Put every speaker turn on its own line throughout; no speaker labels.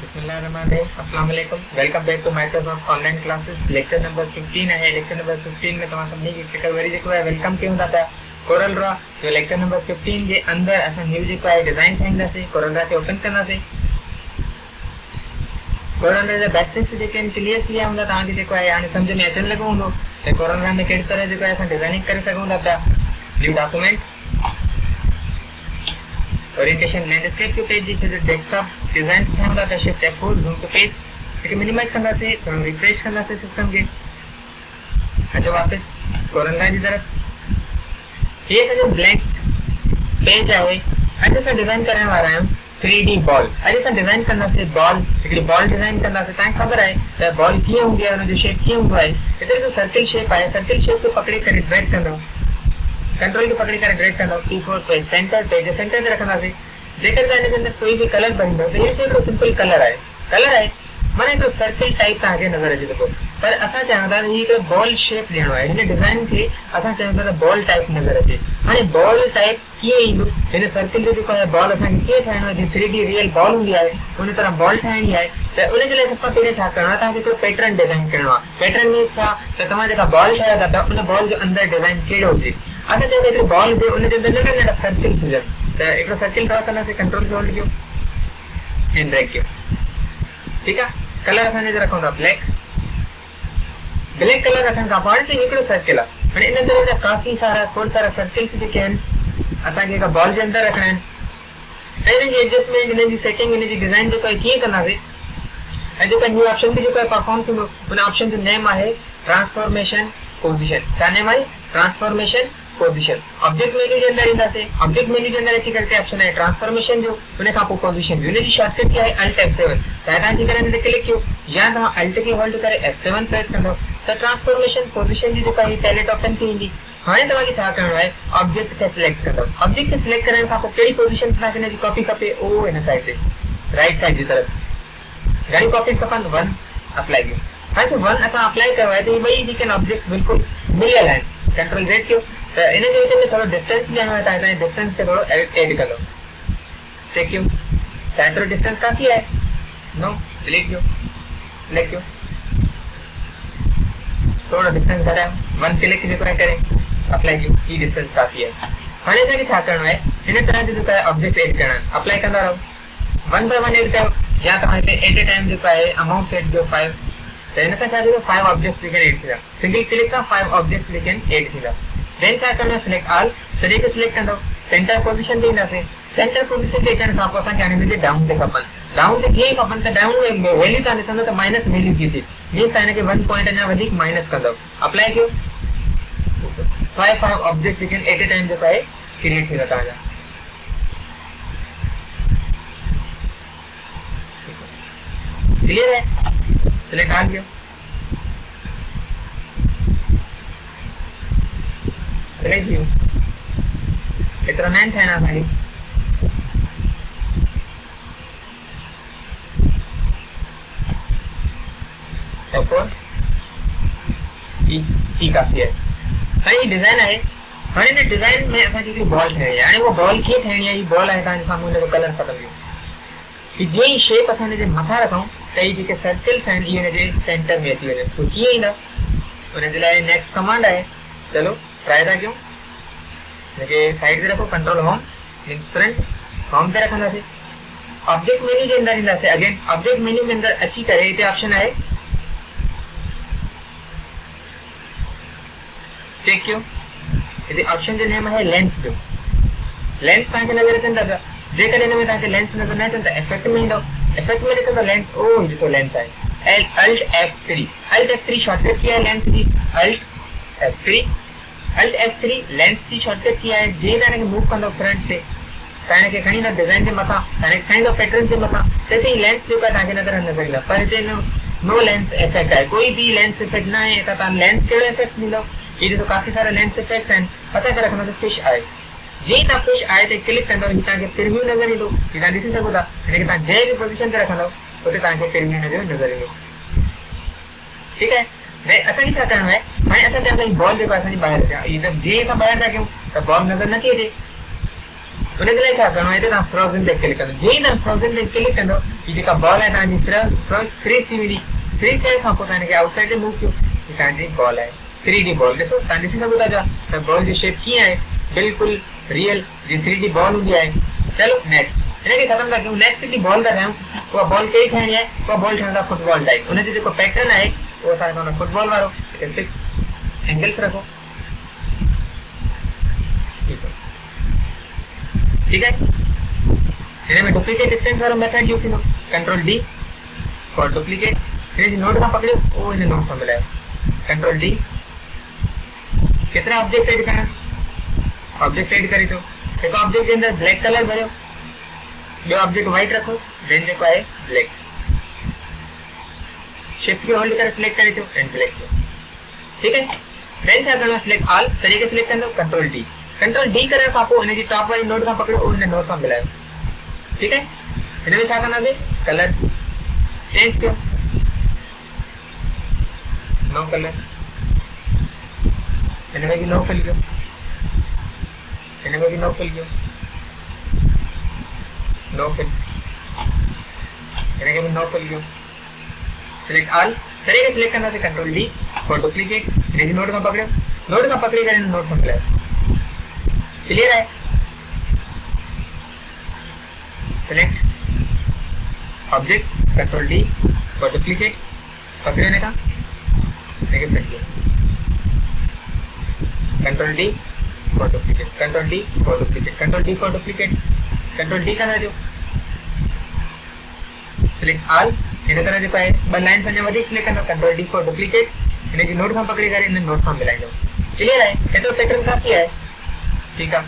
अस्सलाम वालेकुम, welcome back to Microsoft online classes. Lecture number 15 है। लेक्चर नंबर 15 में तमाम सभी की चक्कर वरी जेको है वेलकम के होता था कोरल ड्रॉ। जो लेक्चर नंबर 15 के अंदर असा न्यू जेको है डिजाइन ठाइंदा से कोरल ड्रॉ के ओपन करना से Corel Draw the basics JK clear किया हुंदा ता के जेको है यानी समझ में अचन लगो हुंदो ते कोरल ड्रॉ में केड़ी तरह जेको है असा डिजाइनिंग करे सकुंदा था। न्यू डॉक्यूमेंट ओरिएंटेशन लैंडस्केप के पेज जो डेस्कटॉप डिजाइन्स ठांदा था shift F4 zoom to page एक मिनिमाइज करना से थोड़ा रिफ्रेश करना से सिस्टम के। अच्छा वापस कोरल ड्रॉ की तरफ ये जो ब्लैंक पेज है अच्छे से डिजाइन करने वाला है 3D बॉल। अच्छे से डिजाइन करना से बॉल एक बॉल डिजाइन करना से ताकि खबर है बॉल किए होंगे और जो शेप किए हुआ है इधर जो सर्कल शेप है सर्कल शेप को पकड़े कर ड्रैग करना कंट्रोल को पकड़ कर ड्रैग करना P4 पे सेंटर पे रखना से जेकर जाने के अंदर कोई भी कलर बन दो तो ये सिर्फ सिंपल कलर है माने तो सर्कल टाइप का आगे नजर अचे देखो पर असा चाहता है ये एक बॉल शेप लेनो है इन डिजाइन के असा चाहता है बॉल टाइप नजर अचे हाने बॉल टाइप किए इंदो इन सर्कल जो है बॉल असा के ठाणो है 3D रियल बॉल हुंदी है उन तरह बॉल ठाणी है तो उन जे सब पहले छा करना ता के पैटर्न डिजाइन करनो पैटर्न में छा तो तमा जेका बॉल ठाया था उन बॉल जो अंदर डिजाइन केड़ो होजे असा जो एक बॉल जे उन जे अंदर नंढा सर्कल सुजन तो एक सर्कल ड्रॉ करना से कंट्रोल के होल्ड कयो एंड ड्रैग कयो। ठीक है कलर असा जे रखूंगा ब्लैक कलर रखन का पाण से एकड़ो सर्कल है इन अंदर काफी सारा खोड़ सारा सर्कल्स जे के असा के बॉल जे अंदर रखना है इन जी एडजस्टमेंट इन जी सेटिंग इन जी डिजाइन जो किए करना से जो न्यू ऑप्शन भी जो परफॉर्म थी उन ऑप्शन जो नेम है ट्रांसफॉर्मेशन पोजीशन क्या नेम है ट्रांसफॉर्मेशन पोजीशन। ऑब्जेक्ट मेन्यू के अंदर इंदा से ऑब्जेक्ट मेन्यू के अंदर अच्छी करके ऑप्शन है ट्रांसफॉर्मेशन जो उन्हें का पोजीशन यूनिट की शॉर्टकट क्या है अल्ट F7 ताकि अच्छी करने पे क्लिक कियो या तो अल्ट की होल्ड करे F7 प्रेस कर दो तो ट्रांसफॉर्मेशन पोजीशन जी जो का पहले टॉप पेन थी इंदी हाने तवा की छा करनो है ऑब्जेक्ट के सिलेक्ट कर दो ऑब्जेक्ट के सिलेक्ट करने का केड़ी पोजीशन पे करने जी कॉपी कपे ओ इन साइड पे राइट साइड की तरफ घणी कॉपीज कपन 1 अप्लाई कियो हां से 1 असा अप्लाई करवाए तो भाई जी के ऑब्जेक्ट्स बिल्कुल मिलियल है कंट्रोल Z कियो तो इन जे विच में थोड़ा डिस्टेंस लेना है ताकि डिस्टेंस के थोड़ा ऐड कर लो चेक कियो चाहे तो डिस्टेंस काफी है नो डिलीट कियो सिलेक्ट कियो थोड़ा डिस्टेंस घटा 1 क्लिक जो करें अप्लाई कियो ये डिस्टेंस काफी है हाने से छा करना है इन तरह जो का ऑब्जेक्ट ऐड करना अप्लाई करना रहो 1 बाय 1 ऐड करो या तो पे एट ए टाइम जो का है अमाउंट सेट जो 5 तो इन से चाहे तो 5 ऑब्जेक्ट्स दिखन ऐड किया सिंगल क्लिक से 5 ऑब्जेक्ट्स दिखन ऐड किया देन क्या करना सिलेक्ट ऑल सभी के सिलेक्ट कर दो सेंटर पोजीशन देना से सेंटर पोजीशन के चन का पोसा क्या ने डाउन दे कपन डाउन दे जे कपन तो डाउन में वैल्यू ताने संद तो माइनस वैल्यू कीजिए मींस ताने के 1 पॉइंट ना अधिक माइनस कर दो अप्लाई कियो 5 objects can at A time जो है क्रिएट हो जाता है। क्लियर है सिलेक्ट ऑल कियो रिव्यू इतना मेंट है ना भाई F4 ई काफी है हां ये डिजाइन है हां ने डिजाइन में ऐसा की बॉल है यानी वो बॉल की ठहणी है ये बॉल है ताने सामने को कलर खत्म हो कि जे शेप असाने जे मथा रखूं तई जे के सर्कल्स हैं ये ने जे सेंटर में अची वने तो किए ना उन जे लाए नेक्स्ट कमांड है चलो ट्राई था क्यों देखिए साइड पे रखो control home means front home पे रखना से ऑब्जेक्ट मेन्यू के अंदर इंदा से अगेन ऑब्जेक्ट मेन्यू में अंदर अच्छी करे इते ऑप्शन है चेक क्यों इते ऑप्शन जो नेम है लेंस जो लेंस ताके नजर अचंदा जे करे ने में ताके लेंस नजर न अचंदा इफेक्ट में इंदो इफेक्ट में ॾिसो लेंस ओ ॾिसो लेंस है अल्ट F3 शॉर्टकट किया है लेंस जी अल्ट F3 लेंस की शॉर्टकट किया है जे ताने के मूव कंदो फ्रंट पे ताने के खणी ना डिजाइन के मथा ताने खणी दो पैटर्न से मथा ते लेंस जो का ताके नजर ईंदा पर ते नो लेंस इफेक्ट है कोई भी लेंस इफेक्ट ना है ता लेंस केड़ो इफेक्ट मिलो ये जो काफी सारे लेंस इफेक्ट्स हैं असा के रखना से फिश आए जे ता फिश आए ते क्लिक कंदो हिता के प्रीव्यू नजर ईंदो हिता दिसी सको ता यानी कि ता जे भी पोजीशन पे रखंदो ओते ताके प्रीव्यू नजर ईंदो। ठीक है मैं असा की छा करना है मैं ऐसा चाहता हूं बॉल देखो ऐसा नहीं बाहर जा एकदम जे ऐसा बाहर जा क्यों तो बॉल नजर न थी जे उन जे लाइ छा करणो आहे त तव्हां फ्रोज़न ते क्लिक कंदो जीअं तव्हां फ्रोज़न ते क्लिक कंदो हीअ जेका बॉल आहे तव्हांजी फ्रीज़ थी वेंदी फ्रीज़ थियण खां पोइ तव्हां हिनखे आउटसाइड ते मूव कयो हीअ तव्हांजी बॉल आहे 3D बॉल ॾिसो तव्हां ॾिसी सघो था पिया त बॉल जी शेप कीअं आहे बिल्कुलु रियल जीअं 3D बॉल हूंदी आहे चलो नेक्स्ट हिनखे ख़तमु था कयूं नेक्स्ट हिकिड़ी बॉल था ठाहियूं उहा बॉल कहिड़ी ठाहिणी आहे उहा बॉल ठाहियूं था फुटबॉल टाइप उनजो जेको पैटर्न आहे उहो असां रखूं था फुटबॉल वारो हिते 6 एंगल्स रखो ठीक है हिन में डुप्लीकेट डिस्टेंस वारो मेथड यूज़ थींदो कंट्रोल डी फॉर डुप्लीकेट हिन जी नोट खां पकड़ियो उहो हिन नोट सां मिलायो कंट्रोल डी केतिरा ऑब्जेक्ट्स एड करना ऑब्जेक्ट्स एड करे थो हिकु ऑब्जेक्ट जे अंदरि ब्लैक कलर भरियो ॿियो ऑब्जेक्ट वाइट रखो देन जेको आहे ब्लैक शिफ्ट की होल्ड करे सिलेक्ट करे थो एंड ब्लैक ठीक है देन छा करणो सिलेक्ट ऑल सॼे खे सिलेक्ट कंदो कंट्रोल डी करण खां पोइ हिन जी टॉप वारी नोट खां पकड़ियो उहो हिन नोट सां मिलायो ठीक है हिन में छा कंदासीं कलर चेंज कयो नो कलर हिन में भी नो फिल कयो हिन में भी नो फिल कयो नो फिल हिन खे भी नो फिल कयो सिलेक्ट ऑल सॼे खे सिलेक्ट कंदासीं कंट्रोल डी फॉर डुप्लीकेट हिन जी नोट खां पकड़ियो नोट खां पकड़ी करे हिन नोट सां मिलायो क्लियर है select objects control D for duplicate पकड़े हिन खां हिन खे फिट कयो control D for duplicate control D for duplicate control D for duplicate control D कंदा जो सिलेक्ट ऑल हिन तरह जेको आहे ॿ लाइन्स अञा वधीक सिलेक्ट कंदो कंट्रोल डी फॉर डुप्लीकेट हिन जी नोट खां पकड़ी करे हिन नोट सां मिलाईंदो क्लियर आहे एतिरो पैटर्न काफ़ी आहे ठीक है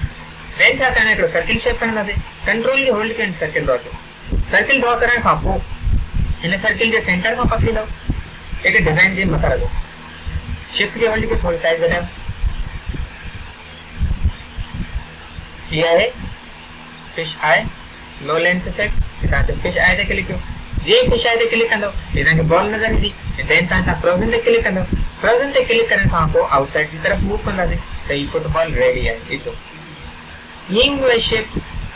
देन छा करणो हिकिड़ो सर्किल शेप खणंदासीं कंट्रोल खे होल्ड कयो सर्किल ड्रॉ कयो सर्किल ड्रॉ करण खां पोइ हिन सर्किल जे सेंटर खां पकड़ींदो हिकु डिज़ाइन जे मथां रखो शिफ्ट खे होल्ड कयो थोड़ी साइज वधायो ये है फिश आई लो लेंस इफेक्ट तव्हां फिश आई ते क्लिक कयो जीअं फिश आई ते क्लिक कंदो हे तव्हांखे बॉल नज़र ईंदी देन तव्हां फ्रोज़न ते क्लिक कंदो फ्रोज़न ते क्लिक करण खां पोइ आउटसाइड जी तरफ़ मूव कंदासीं त हीअ फुटबॉल रेडी आहे ॾिसो ईअं उहा शेप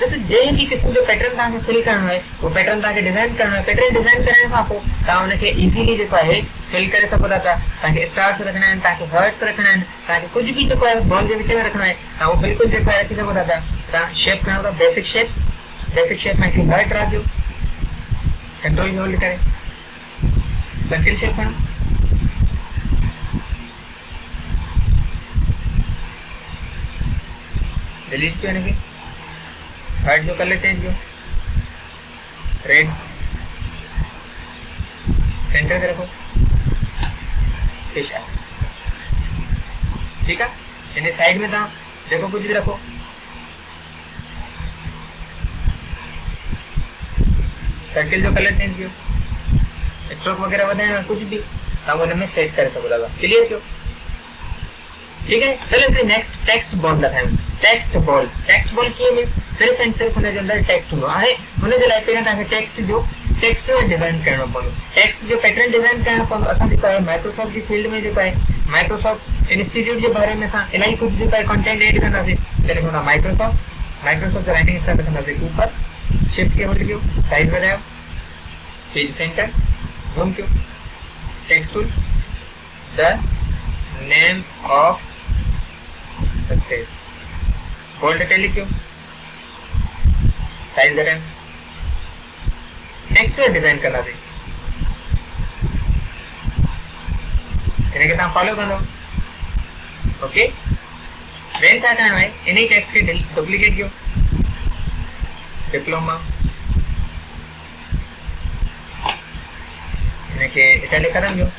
ॾिसो जंहिं बि क़िस्म जो पैटर्न तव्हांखे फिल करणो आहे उहो पैटर्न तव्हांखे डिज़ाइन करणो आहे पैटर्न डिज़ाइन करण खां पोइ तव्हां हुनखे इज़ीली जेको आहे फिल करे सघो था पिया तव्हांखे स्टार्स रखणा आहिनि तव्हांखे हर्ट्स रखणा आहिनि तव्हांखे कुझु बि जेको आहे बॉल जे विच में रखणो आहे तव्हां उहो बिल्कुलु जेको आहे रखी सघो था पिया तव्हां शेप खणो था बेसिक शेप में हिकिड़ी हर्ट ड्रा कयो कंट्रोल खे होल्ड करे सर्किल शेप खणो डिलीट कयो हिनखे हर्ट जो कलर चेंज कयो रेड सेंटर पे रखो फिश आई ठीक है इन साइड में तव्हां जेको कुछ भी रखो सर्किल जो कलर चेंज कयो स्ट्रोक वगैरह वधाइणो कुछ भी तव्हां हुन में सेट करे सघो था क्लियर कयो ठीक है चलो फिर नेक्स्ट टेक्स्ट बॉल लगाऊं टेक्स्ट बॉल कीअं मींस सिर्फ एंड सिर्फ हुन जे अंदर टेक्स्ट हूंदो आहे हुन जे लाइ पहिरियों तव्हांखे टेक्स्ट जो डिज़ाइन करणो पवंदो टेक्स्ट जो पैटर्न डिज़ाइन करणो पवंदो असां जेको आहे माइक्रोसॉफ्ट जी फील्ड में जेको आहे माइक्रोसॉफ्ट इंस्टीट्यूट जे बारे में असां इलाही कुझु जेको आहे कंटेंट एड कंदासीं तॾहिं हुन माइक्रोसॉफ्ट राइटिंग स्टाइल रखंदासीं ऊपर शिफ्ट के होल्ड कयो साइज वधायो पेज सेंटर ज़ूम कयो text tool the name of success bold italic कयो साइज घटायो टेक्स्ट जो डिज़ाइन कंदासीं इनखे तव्हां फॉलो कंदो ओके देन छा करणो आहे इन ही टेक्स्ट खे डुप्लीकेट कयो डिप्लोमा इनके इटैलिक खत्म कयो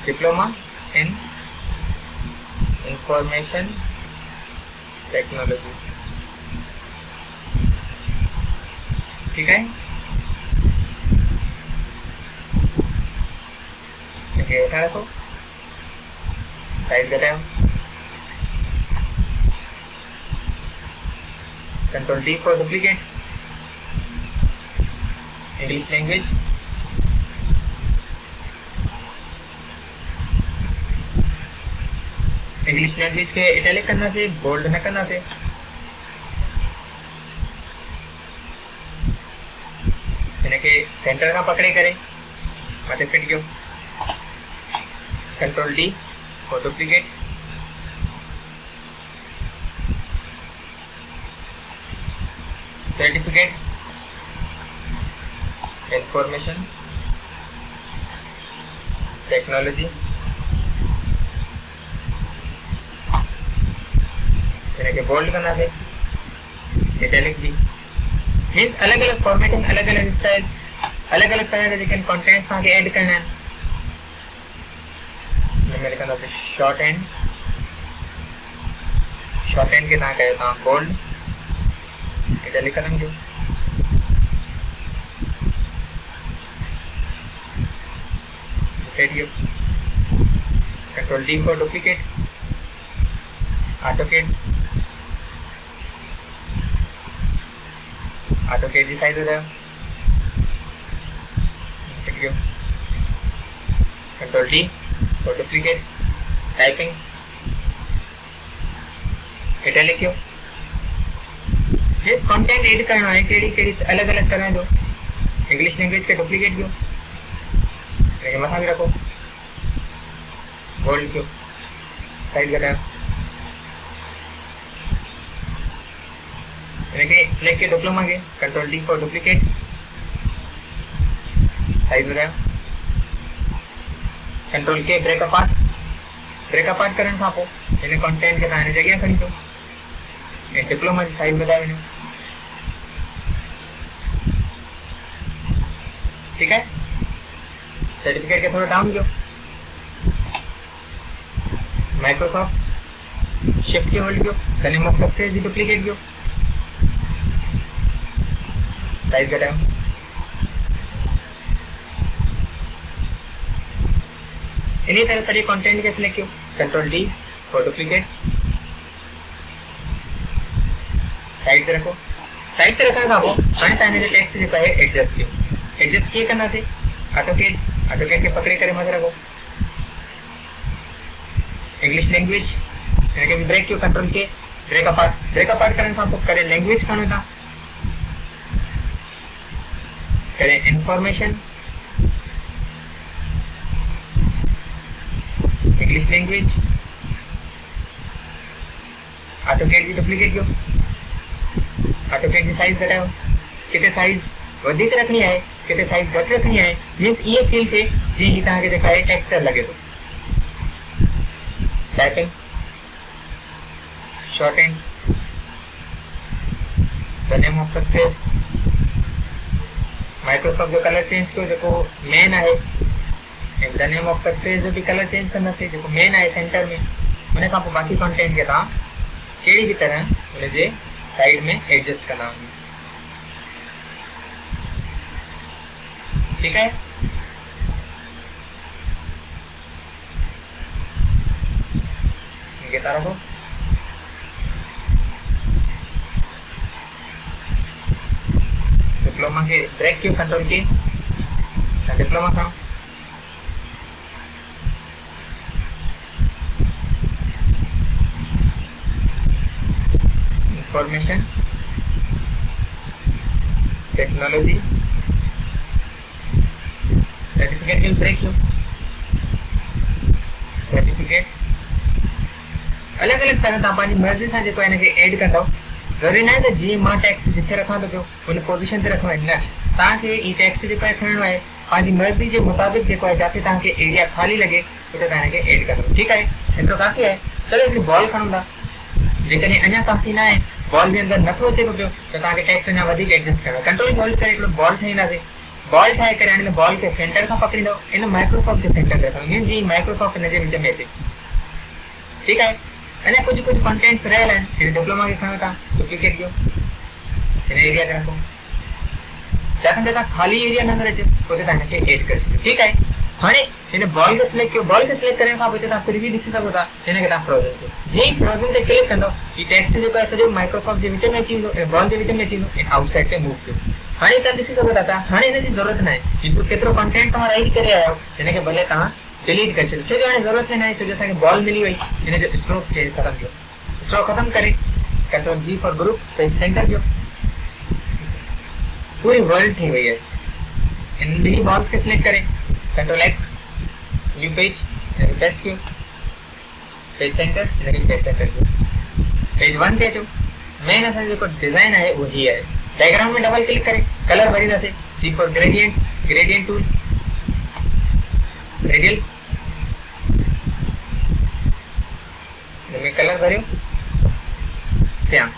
डिप्लोमा इन इंफॉर्मेशन टेक्नोलॉजी ठीक है इनके उठा रखो साइज घटाओ control D for duplicate English language के इटैलिक करना से बोल्ड न करना से सेंटर का पकड़े करे मथे फिट गयो control D for duplicate certificate information technology के बोल्ड करना थे इटैलिक भी मींस अलग अलग फॉर्मेटिंग अलग अलग स्टाइल्स अलग अलग तरह के जेके कंटेंट्स ताके ऐड करना है मैं लिखना से शॉर्ट एंड के ता कहता हूं बोल्ड इटैलिक करना जो set you control D for duplicate AutoCAD जी साइज हो जाएगा control D for duplicate typing italic क्यों इस कंटेंट ऐड करना है केड़ी अलग अलग तरह दो इंग्लिश लैंग्वेज के डुप्लीकेट क्यों लेकिन मथा भी रखो बोल्ड क्यों साइज घटाओ सिलेक्ट के डिप्लोमा के control D for duplicate size बढ़ाओ कंट्रोल के ब्रेक अपार्ट करन खां पो इन कंटेंट के ताने जगह खणीचो ए डिप्लोमा जी साइज बढ़ाओ इने ठीक है सर्टिफिकेट के थोड़ा डाउन करो माइक्रोसॉफ्ट शिफ्ट के होल्ड करो कने मक सक्सेस जी डुप्लीकेट करो साइज घटाओ इन्हीं तरह सारे कंटेंट के सिलेक्ट करो control D for duplicate side पे रखो साइड पे रखा वो हाणे ताने जो टेक्स्ट जो है एडजस्ट किए करना से ऑटोकैड के पकड़े करे मत रखो इंग्लिश लैंग्वेज यानी कि ब्रेक क्यों कंट्रोल के ब्रेक अपार्ट करन खां पोइ करे लैंग्वेज खणो था करें इंफॉर्मेशन इंग्लिश लैंग्वेज ऑटोकैड की डुप्लीकेट क्यों ऑटोकैड की साइज घटाओ किते साइज वधिक रखनी है किते साइज घट रखनी है मींस ये फील थे जी ही ता के देखा है टेक्सचर लगे तो typing shorten the name of success Microsoft जो कलर चेंज कयो जेको मेन है द नेम ऑफ सक्सेस जो भी कलर चेंज करना से जेको मेन है सेंटर में उन का बाकी कंटेंट के ता केड़ी भी तरह उन जे साइड में एडजस्ट करना होगी ठीक है ये तारा को डिप्लोमा के ब्रेक क्यों कंट्रोल के डिप्लोमा का इंफॉर्मेशन टेक्नोलॉजी सर्टिफिकेट के ब्रेक क्यों सर्टिफिकेट अलग अलग तरह तापानी मर्जी से जो इनके ऐड कंदो जरूरी ना है जी मां टेक्स्ट जिथे रखा तो उन पोजीशन पे रखो है ना ताकि ई टेक्स्ट जो खणनो है पाजी मर्जी के मुताबिक जो है जाते ताके एरिया खाली लगे उते ताने के ऐड कर दो ठीक है इतो काफी है चलो एक बॉल खणुंदा जेकने अन्या काफी ना है बॉल जे अंदर नथो अचे तो ताके टेक्स्ट ना वधी एडजस्ट करना कंट्रोल होल्ड करे एक बॉल ठईंदा से बॉल ठाए करे आने बॉल के सेंटर का पकड़ी दो इन माइक्रोसॉफ्ट के सेंटर रखो मीन जी माइक्रोसॉफ्ट ने जे विच में अचे ठीक है अने कुछ कंटेंट्स रहल है फिर डिप्लोमा के खणो था डुप्लीकेट कयो इन एरिया के रखो जाते जाता खाली एरिया नंबर अचे ओते ताने के ऐड कर सको ठीक है हाने इन बॉल के सिलेक्ट करने का बोते ता फिर भी दिस सब होता इने के ता फ्रोजन के जे फ्रोजन ते क्लिक कंदो ई टेक्स्ट जो है सजो माइक्रोसॉफ्ट जे विच में अची बॉल जे विच में अची इन आउटसाइड पे मूव कयो हाने ता दिस सब होता हाने इन जी जरूरत ना है कि तो केतरो कंटेंट तमा राइट करे आयो इने के भले ता डिलीट कर छो जो जरूरत ना है जैसा कि बॉल मिली हुई इन्हें जो स्ट्रोक चेंज खत्म किया स्ट्रोक खत्म करे control G for group page center किया पूरी वर्ल्ड थी हुई है इन मिनी बॉल्स के सिलेक्ट करें, control X, new page, test Q, page center, page center Q, page 1 ते अचो। मेन असां जेको डिजाइन आहे वो ही आहे। बैकग्राउंड में डबल क्लिक करें, कलर भरींदा से जी for gradient, gradient tool, radial में कलर भरियो श्याम,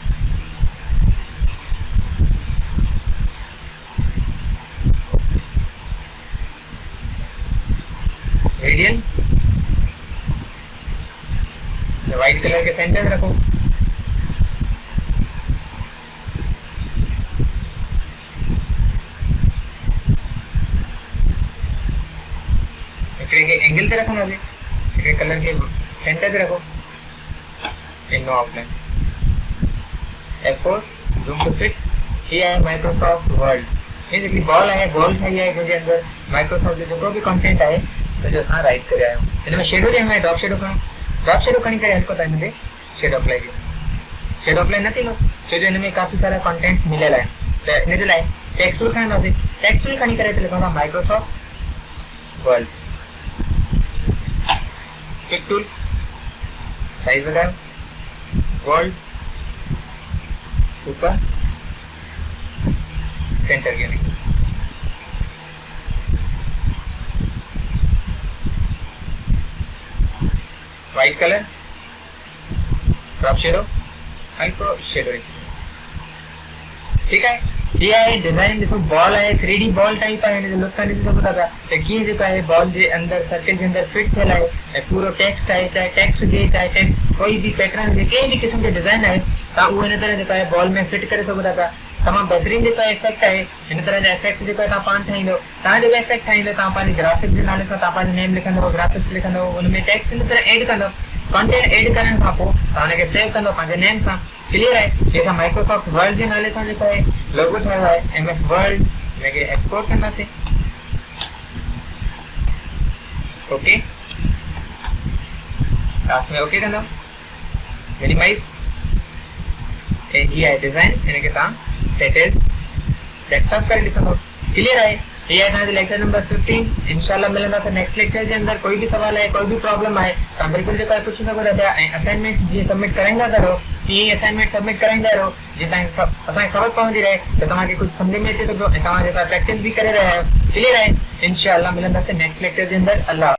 रेडियल व्हाइट कलर के सेंटर रखो, एंगल पे रखना है, कलर के सेंटर पे रखो, no outline, F4 zoom to fit. ये है माइक्रोसॉफ्ट वर्ड, ये जेकी बॉल है, बॉल ठाही है जो अंदर माइक्रोसॉफ्ट जो जेको भी कंटेंट है सॼो असां राइट करे आयो। इन में शेडो ॾियणो आहे, ड्रॉप शेडो खणो, ड्रॉप शेडो खणी करे हल्को था हिन शेडो अप्लाई कयो। शेडो अप्लाई न थींदो छो जो हिन में काफ़ी सारा कंटेंट्स मिलियल आहिनि, त इन जे लाइ टेक्स्ट टूल खणंदासीं, टेक्स्ट टूल खणी करे लिखंदा Microsoft Word, pick tool, size बढ़ाओ, वर्ल्ड ऊपर सेंटर के नहीं, व्हाइट कलर, ड्रॉप शेडो, हल्को शेडो, ठीक है। ये है डिजाइन, ॾिसो बॉल है 3D बॉल टाइप है, लुक का ॾिसी सघो था त कीअं जेका आहे बॉल जे अंदर सर्कल जे अंदर फिट थियल आहे ऐं पूरो टेक्स्ट आहे, चाहे टेक्स्ट हुजे चाहे कोई भी पैटर्न हुजे, कंहिं भी क़िस्म जो डिजाइन आहे तव्हां उहो हिन तरह जेका आहे बॉल में फिट करे सघो था पिया। तमामु बहितरीन जेका इफेक्ट आहे, हिन तरह जा इफेक्ट्स जेका तव्हां पाण ठाहींदो, तव्हां जेका इफेक्ट ठाहींदो तव्हां पंहिंजे ग्राफिक्स जे नाले सां तव्हां पंहिंजो नेम लिखंदो, ग्राफिक्स लिखंदो, उन में टेक्स्ट हिन तरह ऐड कंदो, कंटेंट ऐड करण खां पोइ तव्हां हुनखे सेव कंदो पंहिंजे नेम सां। क्लियर है। ये असां माइक्रोसॉफ्ट वर्ड जे नाले सां जेको आहे लोगो ठाहियो आहे MS वर्ड, हिनखे एक्सपोर्ट कंदासीं। ओके, लास्ट में ओके कंदो, मिनिमाइज, ऐं हीअ आहे डिज़ाइन, हिनखे तव्हां सेट एज डेस्कटॉप करे ॾिसंदो। क्लियर आहे। ये है तव्हांजो लेक्चर नंबर 15। इंशाल्लाह मिलंदासीं नेक्स्ट लेक्चर जे अंदर। कोई भी सवाल है, कोई भी प्रॉब्लम है, तव्हां बिल्कुल जेको आहे पुछी सघो था पिया। ऐं असाइनमेंट्स जीअं सबमिट कराईंदा था रहो, तीअं असाइनमेंट सबमिट कराईंदा रहो, जीअं तव्हांखे असांखे ख़बर पवंदी रहे त तव्हांखे कुझु सम्झ में अचे थो पियो ऐं तव्हां जेका प्रैक्टिस भी करे रहिया आहियो। क्लियर आहे। इंशाल्लाह मिलंदासीं नेक्स्ट लेक्चर जे अंदर। अल्लाह।